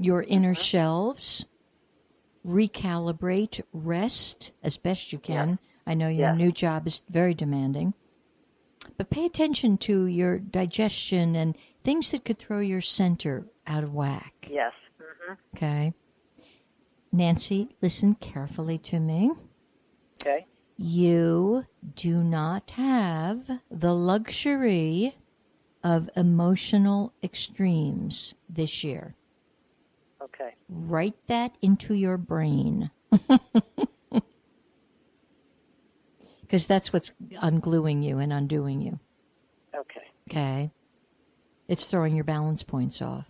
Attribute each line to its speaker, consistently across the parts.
Speaker 1: your inner shelves, recalibrate, rest as best you can.
Speaker 2: Yeah.
Speaker 1: I know your new job is very demanding. But pay attention to your digestion and things that could throw your center out of whack.
Speaker 2: Yes. Mm-hmm.
Speaker 1: Okay. Nancy, listen carefully to me.
Speaker 2: Okay.
Speaker 1: You do not have the luxury of emotional extremes this year.
Speaker 2: Okay.
Speaker 1: Write that into your brain. Because that's what's ungluing you and undoing you.
Speaker 2: Okay.
Speaker 1: Okay? It's throwing your balance points off.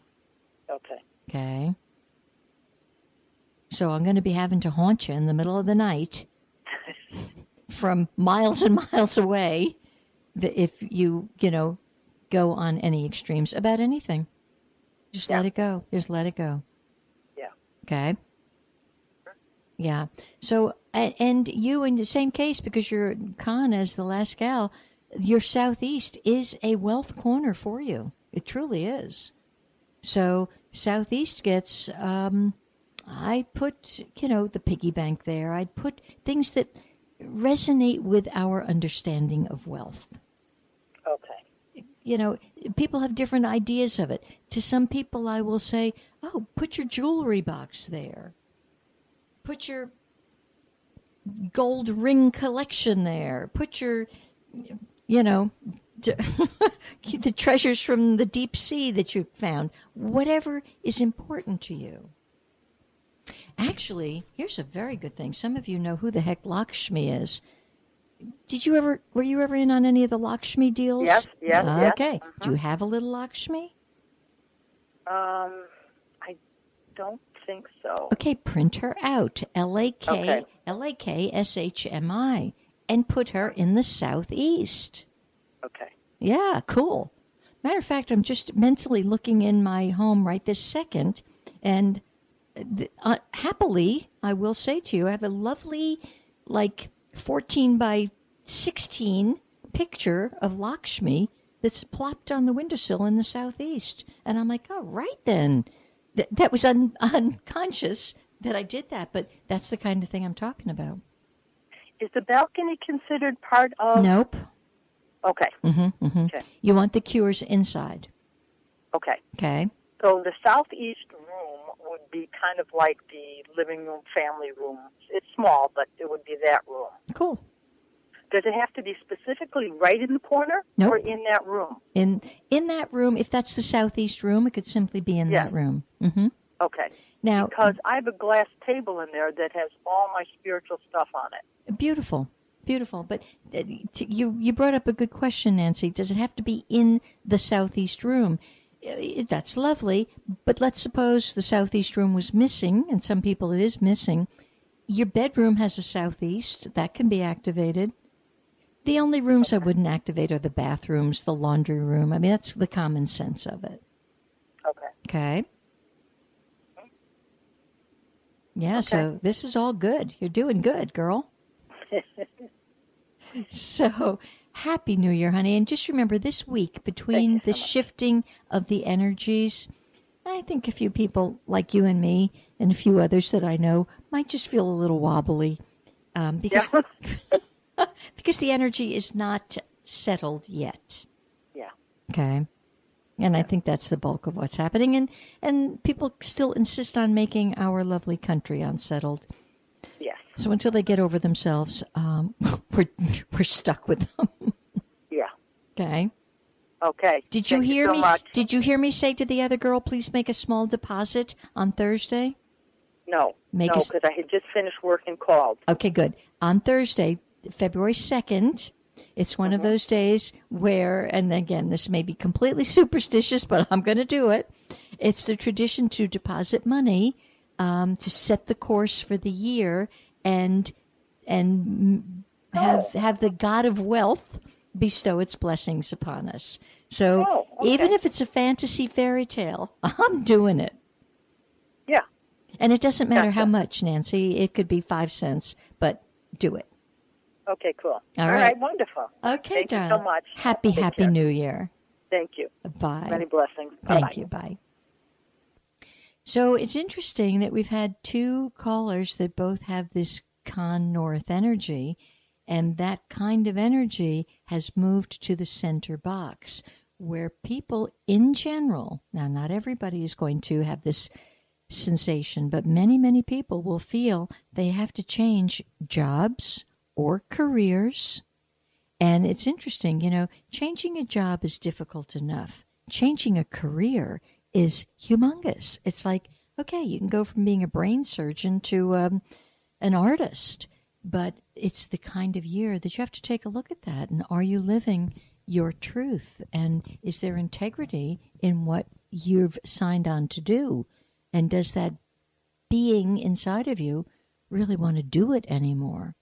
Speaker 2: Okay.
Speaker 1: Okay? So I'm going to be having to haunt you in the middle of the night from miles and miles away if you go on any extremes about anything. Just let it go. Just let it go.
Speaker 2: Yeah.
Speaker 1: Okay? Yeah. So, and you in the same case, because you're Khan as the last gal, your southeast is a wealth corner for you. It truly is. So southeast gets, I put, the piggy bank there. I'd put things that resonate with our understanding of wealth.
Speaker 2: Okay.
Speaker 1: People have different ideas of it. To some people, I will say, oh, put your jewelry box there. Put your gold ring collection there. Put your, the treasures from the deep sea that you found. Whatever is important to you. Actually, here's a very good thing. Some of you know who the heck Lakshmi is. Were you ever in on any of the Lakshmi deals?
Speaker 2: Yes.
Speaker 1: Okay. Do you have a little Lakshmi?
Speaker 2: I don't think so.
Speaker 1: Okay, print her out. Lakshmi, and put her in the southeast.
Speaker 2: Okay.
Speaker 1: Yeah, cool. Matter of fact, I'm just mentally looking in my home right this second, and happily, I will say to you, I have a lovely, 14 by 16 picture of Lakshmi that's plopped on the windowsill in the southeast. And I'm like, oh, right then. That was unconscious that I did that, but that's the kind of thing I'm talking about.
Speaker 2: Is the balcony considered part of...
Speaker 1: Nope.
Speaker 2: Okay.
Speaker 1: Mm-hmm, mm-hmm. Okay. You want the cures inside.
Speaker 2: Okay.
Speaker 1: Okay.
Speaker 2: So the southeast room would be kind of like the living room, family room. It's small, but it would be that room.
Speaker 1: Cool.
Speaker 2: Does it have to be specifically right in the corner?
Speaker 1: Nope.
Speaker 2: Or in that room?
Speaker 1: In that room, if that's the southeast room, it could simply be in that room. Mm-hmm.
Speaker 2: Okay.
Speaker 1: Now,
Speaker 2: because I have a glass table in there that has all my spiritual stuff on it.
Speaker 1: Beautiful. Beautiful. But you brought up a good question, Nancy. Does it have to be in the southeast room? That's lovely. But let's suppose the southeast room was missing, and some people it is missing. Your bedroom has a southeast. That can be activated. The only rooms I wouldn't activate are the bathrooms, the laundry room. I mean, that's the common sense of it.
Speaker 2: Okay.
Speaker 1: Okay. Yeah, so this is all good. You're doing good, girl. So, Happy New Year, honey. And just remember, this week, between the shifting of the energies, I think a few people like you and me and a few others that I know might just feel a little wobbly because... because the energy is not settled yet.
Speaker 2: Yeah.
Speaker 1: Okay. And I think that's the bulk of what's happening. And people still insist on making our lovely country unsettled.
Speaker 2: Yes.
Speaker 1: So until they get over themselves, we're stuck with them.
Speaker 2: Yeah.
Speaker 1: Okay.
Speaker 2: Okay.
Speaker 1: Did you hear me say to the other girl, please make a small deposit on Thursday?
Speaker 2: No. Because I had just finished work and called.
Speaker 1: Okay, good. On Thursday, February 2nd, it's one of those days where, and again, this may be completely superstitious, but I'm going to do it. It's the tradition to deposit money to set the course for the year and have the God of wealth bestow its blessings upon us. So even if it's a fantasy fairy tale, I'm doing it.
Speaker 2: Yeah.
Speaker 1: And it doesn't matter how much, Nancy. It could be 5 cents, but do it.
Speaker 2: Okay, cool.
Speaker 1: All right.
Speaker 2: Wonderful.
Speaker 1: Okay,
Speaker 2: Thank you so much.
Speaker 1: Happy New Year.
Speaker 2: Thank you.
Speaker 1: Bye.
Speaker 2: Many blessings.
Speaker 1: Thank you. Bye. So it's interesting that we've had two callers that both have this Con North energy, and that kind of energy has moved to the center box, where people in general, now not everybody is going to have this sensation, but many, many people will feel they have to change jobs or careers. And it's interesting, changing a job is difficult enough. Changing a career is humongous. It's like, okay, you can go from being a brain surgeon to an artist, but it's the kind of year that you have to take a look at that. And are you living your truth? And is there integrity in what you've signed on to do? And does that being inside of you really want to do it anymore?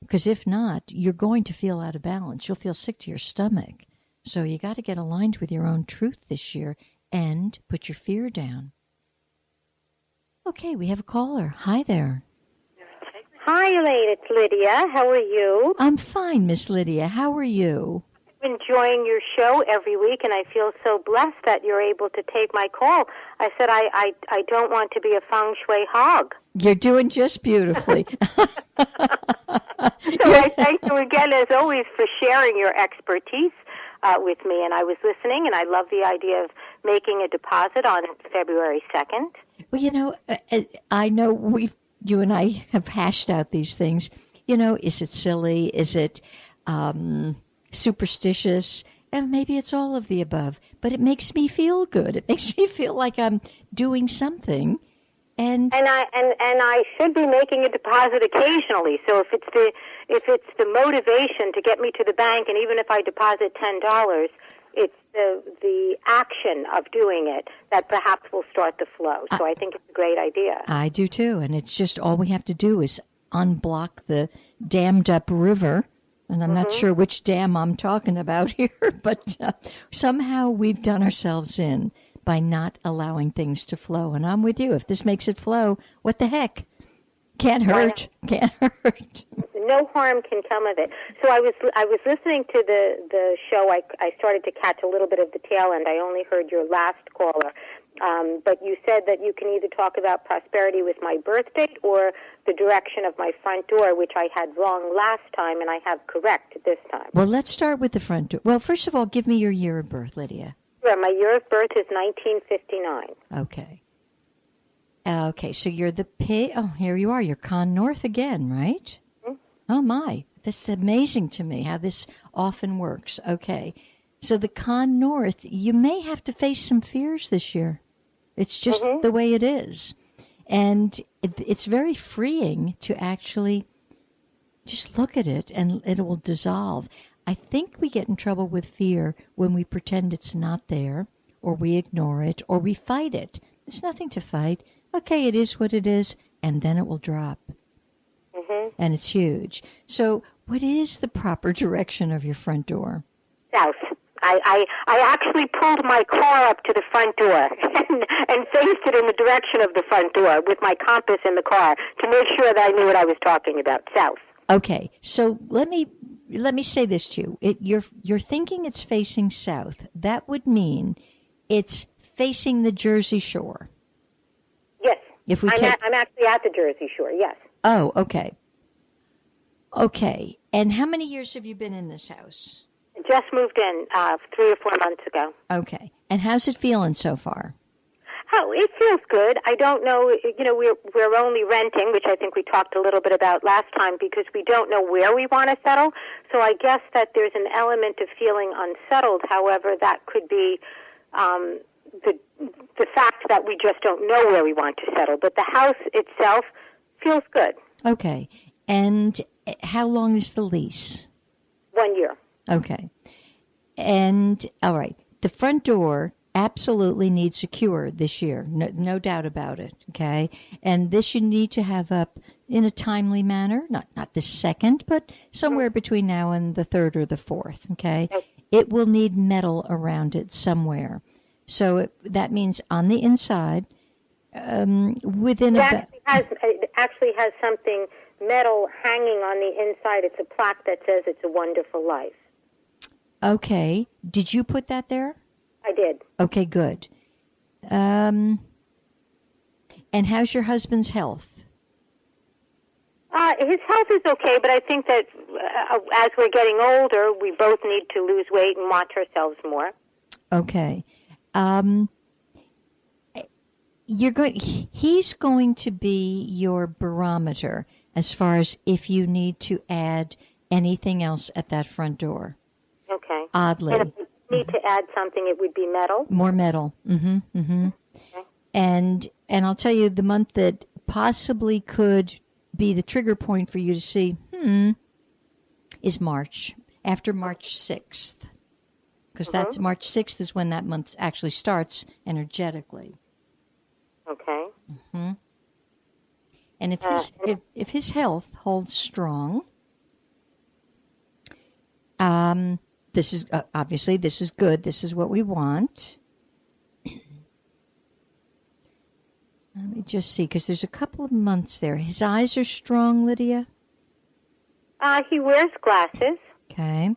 Speaker 1: Because if not, you're going to feel out of balance. You'll feel sick to your stomach. So you got to get aligned with your own truth this year and put your fear down. Okay, we have a caller. Hi there.
Speaker 3: Hi, Elaine. It's Lydia. How are you?
Speaker 1: I'm fine, Miss Lydia. How are you?
Speaker 3: Enjoying your show every week, and I feel so blessed that you're able to take my call. I said I don't want to be a feng shui hog.
Speaker 1: You're doing just beautifully.
Speaker 3: So I thank you again, as always, for sharing your expertise with me. And I was listening, and I love the idea of making a deposit on February 2nd.
Speaker 1: Well, I know you and I have hashed out these things. Is it silly? Is it superstitious? And maybe it's all of the above. But it makes me feel good. It makes me feel like I'm doing something. And I should be making a deposit occasionally. So if it's the motivation to get me to the bank, and even if I deposit $10, it's the action of doing it that perhaps will start the flow. So I think it's a great idea. I do too, and it's just all we have to do is unblock the dammed up river. And I'm not sure which dam I'm talking about here, but somehow we've done ourselves in by not allowing things to flow. And I'm with you. If this makes it flow, what the heck? Can't hurt. Can't hurt.
Speaker 3: No harm can come of it. So I was listening to the show. I started to catch a little bit of the tail end. I only heard your last caller. But you said that you can either talk about prosperity with my birth date or the direction of my front door, which I had wrong last time, and I have correct this time.
Speaker 1: Well, let's start with the front door. Well, first of all, give me your year of birth, Lydia.
Speaker 3: Sure. My year of birth is 1959.
Speaker 1: Okay. Okay, so you're the pig. Oh, here you are. You're Con North again, right? Mm-hmm. Oh, my. That's amazing to me how this often works. Okay. So the Con North, you may have to face some fears this year. It's just the way it is. And it's very freeing to actually just look at it and it will dissolve. I think we get in trouble with fear when we pretend it's not there, or we ignore it, or we fight it. There's nothing to fight. Okay, it is what it is, and then it will drop. And it's huge. So what is the proper direction of your front door?
Speaker 3: South. I actually pulled my car up to the front door and faced it in the direction of the front door with my compass in the car to make sure that I knew what I was talking about. South.
Speaker 1: Okay, so let me say this to you. You're thinking it's facing south. That would mean it's facing the Jersey Shore.
Speaker 3: Yes.
Speaker 1: I'm
Speaker 3: actually at the Jersey Shore, yes.
Speaker 1: Oh, okay. Okay, and how many years have you been in this house?
Speaker 3: Just moved in 3 or 4 months ago.
Speaker 1: Okay, and how's it feeling so far?
Speaker 3: Oh, it feels good. I don't know, we're only renting, which I think we talked a little bit about last time, because we don't know where we want to settle. So I guess that there's an element of feeling unsettled. However, that could be the fact that we just don't know where we want to settle. But the house itself feels good.
Speaker 1: Okay, and how long is the lease?
Speaker 3: 1 year.
Speaker 1: Okay, and all right, the front door absolutely needs secured this year, no doubt about it, okay? And this you need to have up in a timely manner, not the second, but somewhere between now and the 3rd or the 4th, okay? It will need metal around it somewhere. So that means on the inside, within
Speaker 3: it actually has something metal hanging on the inside. It's a plaque that says it's a wonderful life.
Speaker 1: Okay. Did you put that there?
Speaker 3: I did.
Speaker 1: Okay, good. And how's your husband's health?
Speaker 3: His health is okay, but I think that as we're getting older, we both need to lose weight and watch ourselves more.
Speaker 1: Okay. He's going to be your barometer as far as if you need to add anything else at that front door.
Speaker 3: Okay.
Speaker 1: Oddly.
Speaker 3: And if we need to add something, it would be metal?
Speaker 1: More metal. Mm-hmm. Mm-hmm.
Speaker 3: Okay.
Speaker 1: And I'll tell you, the month that possibly could be the trigger point for you to see, is March, after March 6th. Because that's March 6th is when that month actually starts energetically.
Speaker 3: Okay.
Speaker 1: Mm-hmm. And if his health holds strong, this is obviously this is good. This is what we want. Let me just see, because there's a couple of months there. His eyes are strong, Lydia?
Speaker 3: He wears glasses.
Speaker 1: Okay.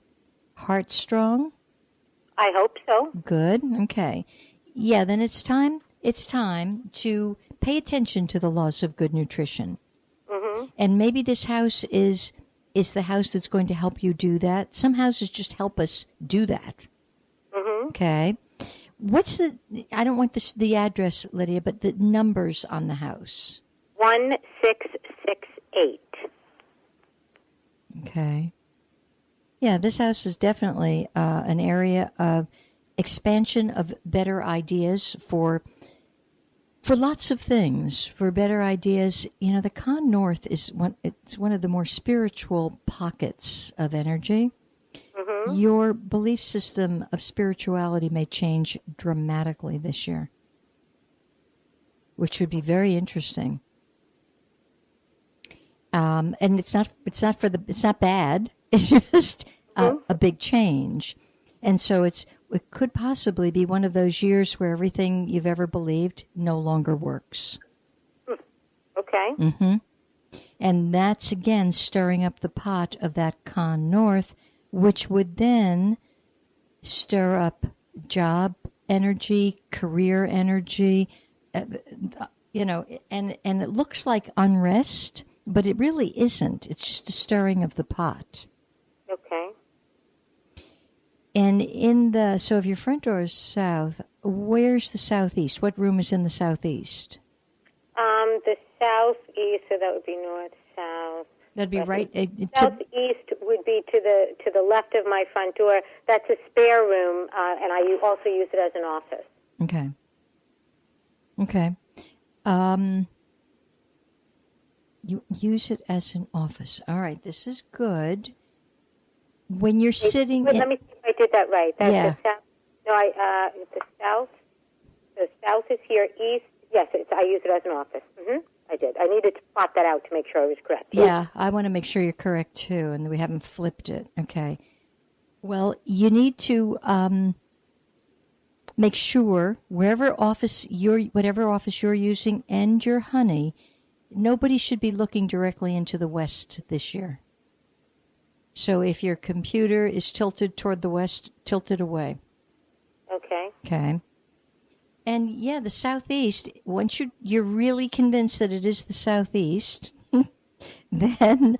Speaker 1: Heart strong?
Speaker 3: I hope so.
Speaker 1: Good. Okay. Yeah, then it's time to pay attention to the laws of good nutrition. Mm-hmm. And maybe this house is the house that's going to help you do that. Some houses just help us do that. Mm-hmm. Okay. What's I don't want the address, Lydia, but the numbers on the house.
Speaker 3: 1668.
Speaker 1: Okay. Yeah, this house is definitely an area of expansion of better ideas for lots of things, for better ideas. You know, the Con North is one of the more spiritual pockets of energy. Mm-hmm. Your belief system of spirituality may change dramatically this year, which would be very interesting. And it's not bad. It's just a big change. And so it could possibly be one of those years where everything you've ever believed no longer works.
Speaker 3: Okay.
Speaker 1: Mm-hmm. And that's, again, stirring up the pot of that Con North, which would then stir up job energy, career energy, and it looks like unrest, but it really isn't. It's just a stirring of the pot.
Speaker 3: Okay.
Speaker 1: And so if your front door is south, where's the southeast? What room is in the southeast?
Speaker 3: The southeast, so that would be north, south.
Speaker 1: That'd be right.
Speaker 3: Southeast would be to the left of my front door. That's a spare room, and I also use it as an office.
Speaker 1: Okay. Okay. You use it as an office. All right. This is good. When you're sitting...
Speaker 3: Let me see if I did that right. That's
Speaker 1: yeah.
Speaker 3: The south. No, the south. The south is here. East. Yes, I use it as an office. Mm-hmm. I did. I needed to plot that out to make sure I was correct.
Speaker 1: Yeah, I want to make sure you're correct, too, and we haven't flipped it. Okay. Well, you need to make sure whatever office you're using and your honey, nobody should be looking directly into the west this year. So if your computer is tilted toward the west, tilt it away.
Speaker 3: Okay.
Speaker 1: Okay. And yeah, the southeast, once you're really convinced that it is the southeast, then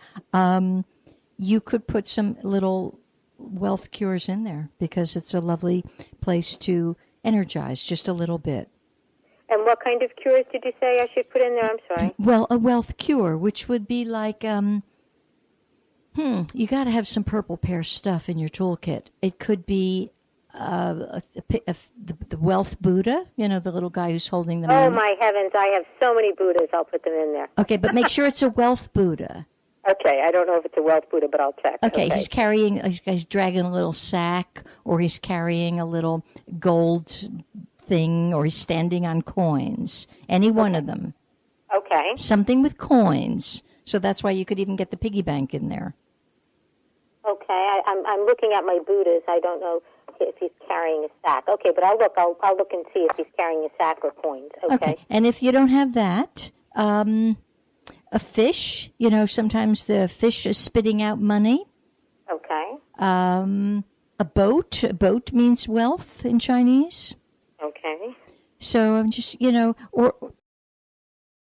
Speaker 1: you could put some little wealth cures in there because it's a lovely place to energize just a little bit.
Speaker 3: And what kind of cures did you say I should put in there? I'm sorry.
Speaker 1: Well, a wealth cure, which would be like, you got to have some purple pear stuff in your toolkit. It could be the wealth Buddha, the little guy who's holding the money.
Speaker 3: Oh, my heavens, I have so many Buddhas. I'll put them in there.
Speaker 1: Okay, but make sure it's a wealth Buddha.
Speaker 3: Okay, I don't know if it's a wealth Buddha, but I'll check.
Speaker 1: Okay, he's dragging a little sack, or he's carrying a little gold thing, or he's standing on coins. Any one of them.
Speaker 3: Okay.
Speaker 1: Something with coins. So that's why you could even get the piggy bank in there.
Speaker 3: Okay, I'm looking at my Buddhas. I don't know if he's carrying a sack. Okay, but I'll look and see if he's carrying a sack or coins. Okay.
Speaker 1: And if you don't have that, a fish, sometimes the fish is spitting out money.
Speaker 3: Okay.
Speaker 1: A boat. A boat means wealth in Chinese.
Speaker 3: Okay.
Speaker 1: So I'm just, or